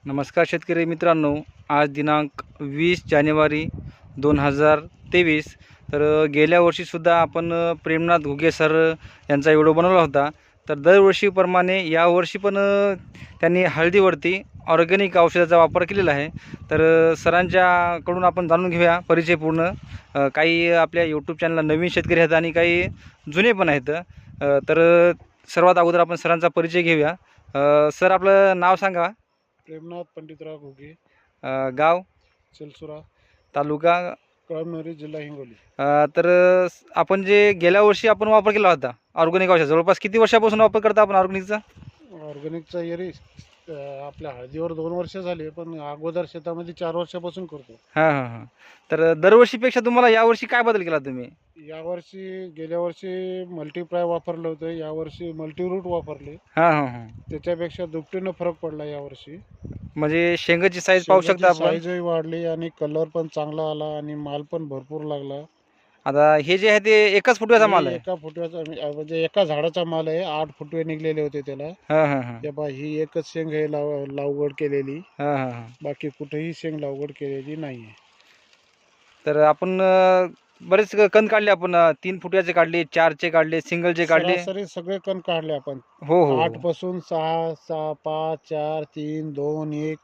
नमस्कार शेतकरी मित्रांनो, आज दिनांक 20 जानेवारी 2023. तर गेल्या वर्षीसुद्धा आपण प्रेमनाथ घुगे सर यांचा व्हिडिओ बनवला होता. तर दरवर्षीप्रमाणे यावर्षी पण त्यांनी हळदीवरती ऑर्गॅनिक औषधाचा वापर केलेला आहे. तर सरांच्याकडून आपण जाणून घेऊया परिचय पूर्ण. काही आपल्या यूट्यूब चॅनलला नवीन शेतकरी आहेत आणि काही जुने पण आहेत. तर सर्वात अगोदर आपण सरांचा परिचय घेऊया. सर, आपलं नाव सांगा. प्रेमनाथ पंडितराव घुगे, गाव, चिलसुरा, तालुका. कळमनुरी, जिल्हा हिंगोली. तर आपण जे गेल्या वर्षी आपण वापर केला होता ऑर्गॅनिक औषध, जवळपास किती वर्षापासून वापर करता आपण ऑर्गॅनिकचा? ऑर्गॅनिकचा एरी आपल्या हळदीवर 2 वर्ष झाली, पण अगोदर शेतामध्ये 4 वर्षापासून करतो. हां हां हां. तर दरवर्षीपेक्षा तुम्हाला यावर्षी काय बदल केला तुम्ही? यावर्षी गेल्या वर्षी मल्टीप्लाय वापरलं होतं, यावर्षी मल्टीरूट वापरले. हां हां हां. त्याच्यापेक्षा दुपटीनं फरक पडला यावर्षी. म्हणजे शेंगाची साईज पाहू शकता आपण. साईजही वाढली आणि कलर पण चांगला आला आणि माल पण भरपूर लागला. आता हे जे आहे ते एकाच फुटव्याचा माल आहे. एका फुटव्याचा म्हणजे एका झाडाचा माल आहे. 8 फुटवे निघलेले होते त्याला. हां हां हां. हे पहा, ही एकच शेंग आहे लागवड केलेली. हां हां हां. बाकी कुठेही शेंग लागवड केलेली नाही आहे. तर आपण बरेच कण काढले आपण. 3 फुटव्याचे काढले, 4चे काढले, सिंगलचे काढले. सरासरी सगळे कण काढले आपण. हो हो 8 पासून 6, 6, 5, 4, 3, 2, 1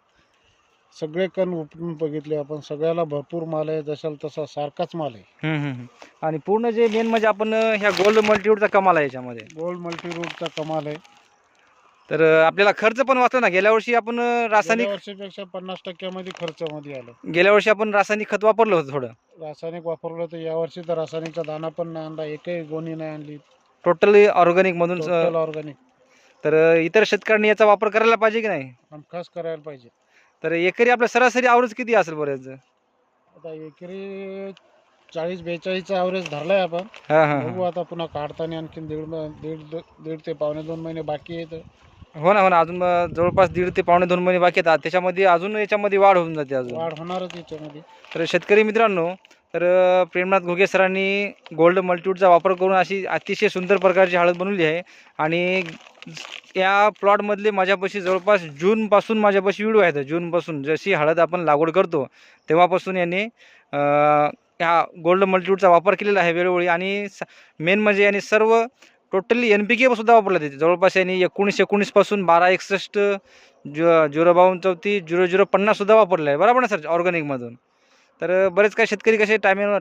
सगळे कण उपटून बघितले आपण. सगळ्याला भरपूर माल आहे, जशाल तसा सारखाच माल आहे. आणि पूर्ण जे मेन म्हणजे आपण ह्या गोल्ड मल्टीवूडचा कमाल आहे याच्यामध्ये. गोल्ड मल्टीरूटचा कमाल आहे. तर आपल्याला खर्च पण वाचला ना. गेल्या वर्षी आपण रासायनिक वर्षीपेक्षा 50% मध्ये खर्चामध्ये आलं. गेल्या वर्षी आपण रासायनिक खत वापरलं होतं थोडं. रासायनिक वापरलं तर यावर्षी तर रासायनिकचा दाना पण नाही आणला, एकही गोणी नाही आणली. टोटली ऑर्गॅनिक मधून. Total organic. तर इतर शेतकऱ्यांनी याचा वापर करायला पाहिजे की नाही? हमखास करायला पाहिजे. तर एकरी आपल्या सरासरी आवरेज किती असेल बरेच? आता एकरी 40-42 ॲव्हरेज धरलाय आपण. हां हां बघू हां. आता पुन्हा काढताना आणखीन दीड ते पावणे 2 महिने बाकी आहेत. हो ना हो ना. अजून जवळपास 1.5 ते पावणे 2 महिने बाकी आहेत. त्याच्यामध्ये अजून याच्यामध्ये वाढ होऊन जाते अजून. वाढ होणारच याच्यामध्ये. तर शेतकरी मित्रांनो, तर प्रेमनाथ घुगे सरांनी गोल्ड मल्टीवूडचा वापर करून अशी अतिशय सुंदर प्रकारची हळद बनवली आहे. आणि या प्लॉटमधले माझ्यापाशी जवळपास जूनपासून माझ्यापाशी व्हिडिओ आहेत. जूनपासून जशी हळद आपण लागवड करतो तेव्हापासून यांनी ह्या गोल्ड मल्टीवूडचा वापर केलेला आहे वेळोवेळी. आणि मेन म्हणजे यांनी सर्व टोटली NPK सुद्धा वापरलं जाते. जवळपास यांनी 19-19 पासून 12-61, 052-34, 0050 सुद्धा वापरलं आहे. बरोबर ना सर, ऑर्गॅनिकमधून. तर बरेच काही शेतकरी कसे टायमिंग